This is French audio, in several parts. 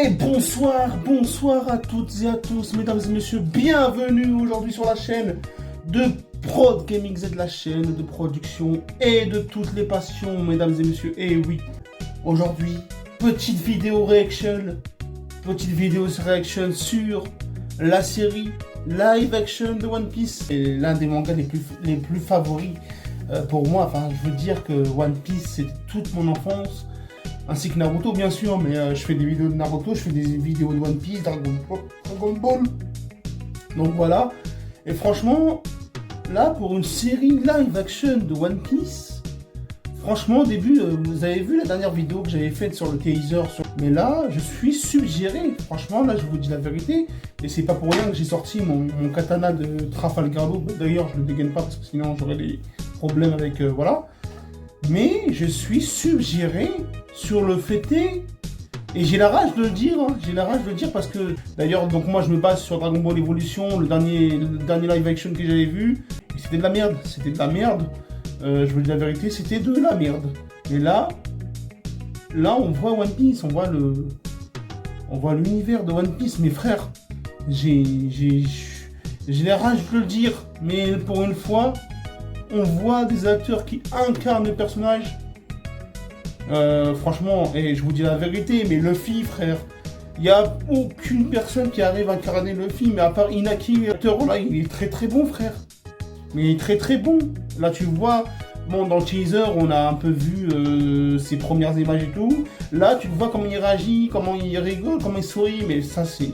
Et bonsoir à toutes et à tous, mesdames et messieurs, bienvenue aujourd'hui sur la chaîne de Prod Gaming Z, la chaîne de production et de toutes les passions, mesdames et messieurs. Et oui, aujourd'hui, petite vidéo réaction sur la série live action de One Piece. C'est l'un des mangas les plus favoris pour moi. Enfin, je veux dire que One Piece, c'est toute mon enfance. Ainsi que Naruto, bien sûr, mais je fais des vidéos de Naruto, je fais des vidéos de One Piece, Dragon Ball. Donc voilà. Et franchement, là, pour une série live action de One Piece, franchement, au début, vous avez vu la dernière vidéo que j'avais faite sur le teaser. Mais là, je suis suggéré. Franchement, là, je vous dis la vérité. Et c'est pas pour rien que j'ai sorti mon katana de Trafalgar Law. D'ailleurs, je le dégaine pas parce que sinon, j'aurais des problèmes avec... voilà. Mais je suis suggéré sur le fait et j'ai la rage de le dire, parce que d'ailleurs, donc moi je me base sur Dragon Ball Evolution, le dernier live action que j'avais vu, et c'était de la merde, je vous dis la vérité, c'était de la merde. Et là on voit One Piece, on voit l'univers de One Piece, mes frères, j'ai la rage de le dire, mais pour une fois, on voit des acteurs qui incarnent le personnage. Franchement, et je vous dis la vérité, mais Luffy, frère, il n'y a aucune personne qui arrive à incarner Luffy, mais à part Inaki, l'acteur là, il est très très bon, frère. Mais il est très très bon. Là, tu vois, bon, dans le teaser, on a un peu vu ses premières images et tout. Là, tu vois comment il réagit, comment il rigole, comment il sourit, mais ça, c'est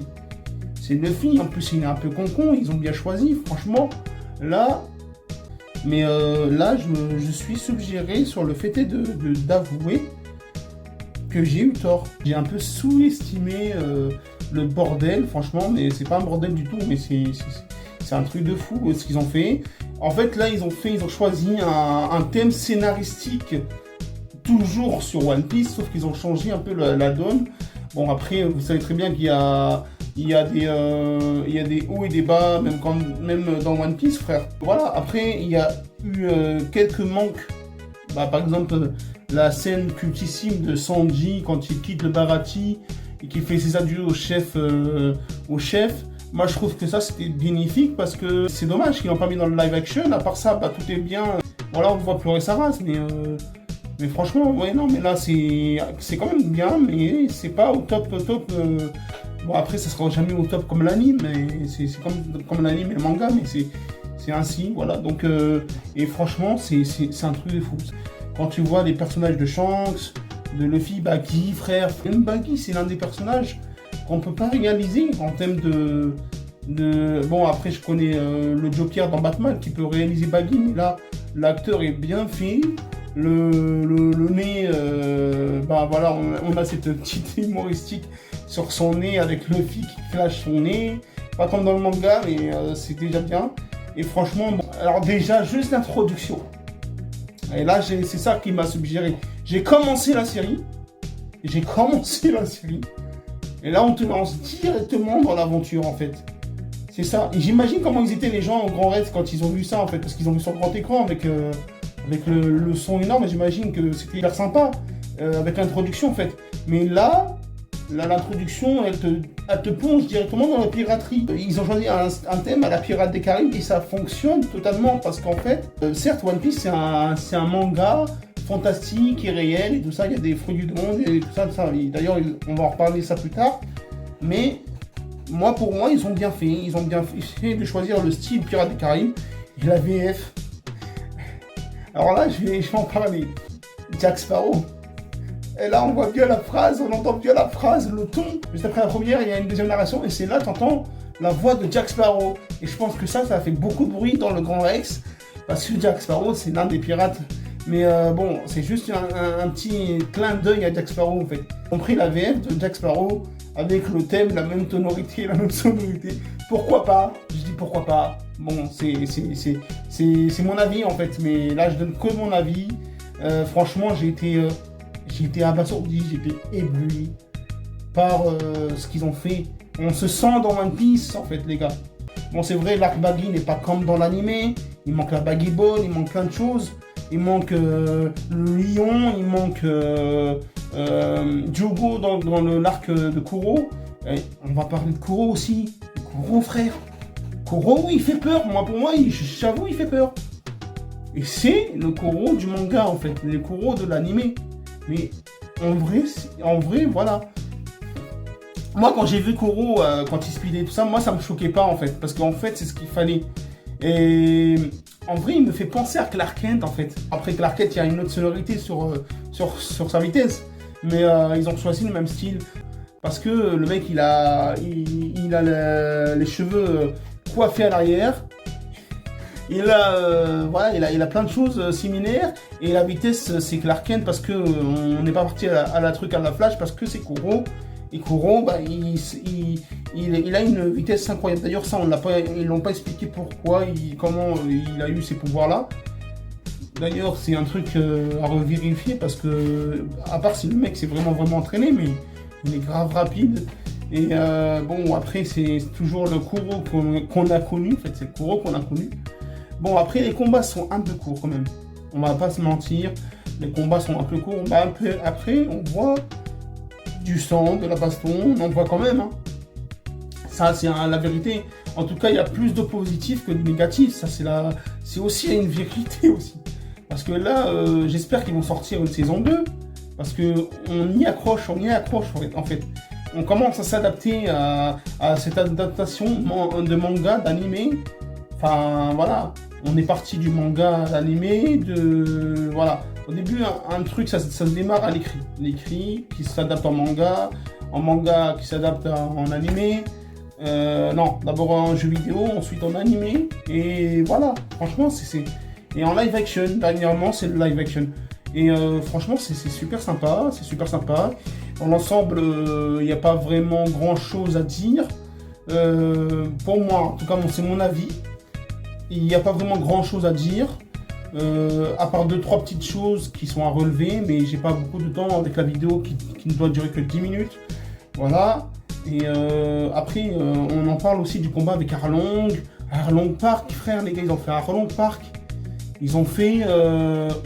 Luffy. En plus, il est un peu con, ils ont bien choisi, franchement. Là... Mais là, je suis suggéré sur le fait d'avouer que j'ai eu tort. J'ai un peu sous-estimé le bordel, franchement, mais c'est pas un bordel du tout, mais c'est un truc de fou ce qu'ils ont fait. En fait, là, ils ont choisi un thème scénaristique toujours sur One Piece, sauf qu'ils ont changé un peu la donne. Bon, après, vous savez très bien qu'il y a des hauts et des bas, même dans One Piece, frère. Voilà, après, il y a eu quelques manques. Bah, par exemple, la scène cultissime de Sanji quand il quitte le Baratie et qu'il fait ses adieux au chef. Moi, je trouve que ça, c'était bénéfique parce que c'est dommage qu'ils l'ont pas mis dans le live action. À part ça, bah, tout est bien. Voilà, on voit pleurer sa race, mais franchement, ouais, non, mais là, c'est quand même bien, mais c'est pas au top. Bon, après, ça sera jamais au top comme l'anime, mais c'est comme l'anime et le manga, mais c'est ainsi, voilà. Donc, et franchement, c'est un truc de fou. Quand tu vois les personnages de Shanks, de Luffy, Buggy, frère, même Buggy, c'est l'un des personnages qu'on peut pas réaliser en termes de... Bon, après, je connais le Joker dans Batman qui peut réaliser Buggy, mais là, l'acteur est bien fait. Le nez, bah voilà, on a cette petite humoristique sur son nez avec Luffy qui clash son nez, pas comme dans le manga, mais c'est déjà bien. Et franchement, bon, alors déjà, juste l'introduction. Et là, c'est ça qui m'a suggéré. J'ai commencé la série, et là, on te lance directement dans l'aventure, en fait. C'est ça. Et j'imagine comment ils étaient les gens au Grand Rex quand ils ont vu ça, en fait, parce qu'ils ont vu sur le grand écran avec le son énorme, et j'imagine que c'était hyper sympa, avec l'introduction, en fait. Mais là, l'introduction, elle te plonge directement dans la piraterie. Ils ont choisi un thème à la Pirate des Caraïbes et ça fonctionne totalement parce qu'en fait, certes, One Piece, c'est un manga fantastique et réel et tout ça. Il y a des fruits du monde et tout ça. D'ailleurs, on va en reparler ça plus tard. Mais pour moi, ils ont bien fait. Ils ont bien fait de choisir le style Pirate des Caraïbes et la VF. Alors là, je vais en parler. Jack Sparrow. Et là, on voit bien la phrase, on entend bien la phrase, le ton. Juste après la première, il y a une deuxième narration, et c'est là que tu entends la voix de Jack Sparrow. Et je pense que ça a fait beaucoup de bruit dans le Grand Rex, parce que Jack Sparrow, c'est l'un des pirates. Mais bon, c'est juste un petit clin d'œil à Jack Sparrow, en fait. On a pris la VF de Jack Sparrow, avec le thème, la même tonalité, la même sonorité. Pourquoi pas? Je dis pourquoi pas. Bon, c'est mon avis, en fait, mais là, je donne que mon avis. Franchement, j'ai été abasourdi, j'ai été ébloui par ce qu'ils ont fait. On se sent dans One Piece, en fait, les gars. Bon, c'est vrai, l'arc Baggy n'est pas comme dans l'animé. Il manque la Baggy Ball, il manque plein de choses. Il manque le lion, il manque Diogo dans l'arc de Kuro. Et on va parler de Kuro aussi. Kuro, frère. Kuro, il fait peur. Pour moi, j'avoue, il fait peur. Et c'est le Kuro du manga, en fait. Le Kuro de l'anime. Mais en vrai, voilà. Moi, quand j'ai vu Kuro, quand il speedait tout ça, moi, ça me choquait pas, en fait. Parce qu'en fait, c'est ce qu'il fallait. Et en vrai, il me fait penser à Clark Kent, en fait. Après, Clark Kent, il y a une autre sonorité sur sa vitesse. Mais ils ont choisi le même style. Parce que le mec, il a les cheveux coiffés à l'arrière. Il a plein de choses similaires. Et la vitesse, c'est Clark Kent parce qu'on n'est pas parti à la Flash parce que c'est Kuro. Et Kuro, il a une vitesse incroyable. D'ailleurs, ça, ils l'ont pas expliqué pourquoi, comment il a eu ces pouvoirs-là. D'ailleurs, c'est un truc à revérifier parce que, à part si le mec s'est vraiment entraîné, mais il est grave rapide. Et bon, après, c'est toujours le Kuro qu'on a connu. En fait, c'est le Kuro qu'on a connu. Bon, après, les combats sont un peu courts quand même. On va pas se mentir. Les combats sont un peu courts. Après, on voit du sang, de la baston. On en voit quand même. Hein. Ça, c'est la vérité. En tout cas, il y a plus de positifs que de négatifs. Ça, c'est aussi une vérité aussi. Parce que là, j'espère qu'ils vont sortir une saison 2. Parce qu'on y accroche en fait. On commence à s'adapter à cette adaptation de manga, d'anime. Enfin, voilà. On est parti du manga à l'anime, voilà. Au début, un truc, ça se démarre à l'écrit. L'écrit qui s'adapte en manga qui s'adapte en anime. Non, d'abord en jeu vidéo, ensuite en anime. Et voilà, franchement, c'est... Et en live action, dernièrement, c'est le live action. Et franchement, c'est super sympa, Dans l'ensemble, il n'y a pas vraiment grand-chose à dire. Pour moi, en tout cas, c'est mon avis. Il n'y a pas vraiment grand-chose à dire. À part 2-3 petites choses qui sont à relever, mais j'ai pas beaucoup de temps avec la vidéo qui ne doit durer que 10 minutes. Voilà. Et après, on en parle aussi du combat avec Arlong Park, frère, les gars, ils ont fait Arlong Park. Ils ont fait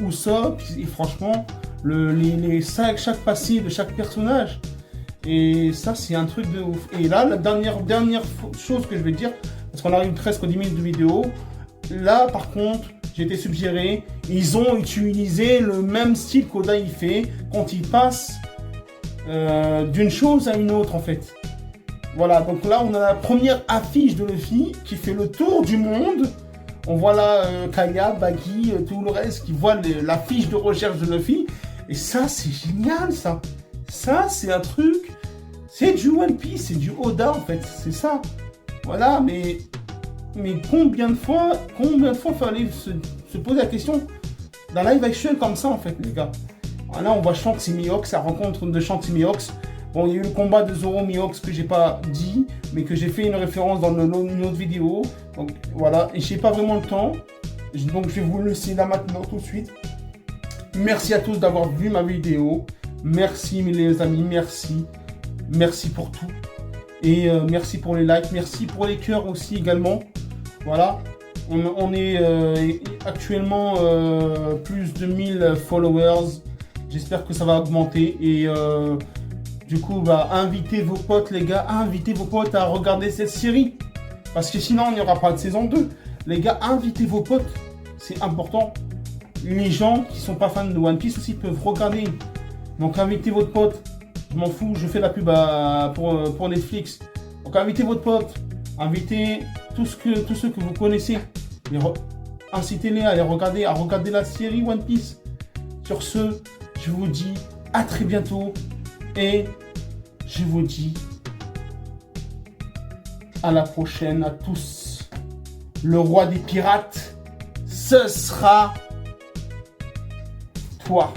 Usopp, et franchement, chaque passé de chaque personnage. Et ça, c'est un truc de ouf. Et là, la dernière chose que je vais dire, parce qu'on arrive presque aux 10 minutes de vidéo, là, par contre, j'ai été suggéré, ils ont utilisé le même style qu'Oda il fait quand il passe d'une chose à une autre, en fait. Voilà, donc là, on a la première affiche de Luffy qui fait le tour du monde. On voit là Kaya, Buggy, tout le reste qui voit la fiche de recherche de Luffy. Et ça, c'est génial, ça. Ça, c'est un truc... C'est du One Piece, c'est du Oda, en fait. C'est ça. Voilà, mais combien de fois fallait se poser la question d'un live action comme ça, en fait, les gars. Là, on voit Shanks et Mihawk, la rencontre de Shanks et Mihawk. Bon, il y a eu le combat de Zoro Mihawk que j'ai pas dit, mais que j'ai fait une référence dans une autre vidéo. Donc voilà, et j'ai pas vraiment le temps. Donc je vais vous le laisser là maintenant tout de suite. Merci à tous d'avoir vu ma vidéo. Merci les amis, merci. Merci pour tout. Et merci pour les likes, merci pour les cœurs aussi également. Voilà, on est actuellement plus de 1000 followers. J'espère que ça va augmenter et... du coup, invitez vos potes, les gars, invitez vos potes à regarder cette série. Parce que sinon, il n'y aura pas de saison 2. Les gars, invitez vos potes. C'est important. Les gens qui ne sont pas fans de One Piece aussi peuvent regarder. Donc, invitez votre pote. Je m'en fous, je fais la pub pour Netflix. Donc, invitez votre pote. Invitez tous ceux que vous connaissez. Incitez-les à regarder la série One Piece. Sur ce, je vous dis à très bientôt. Et je vous dis à la prochaine à tous. Le roi des pirates, ce sera toi.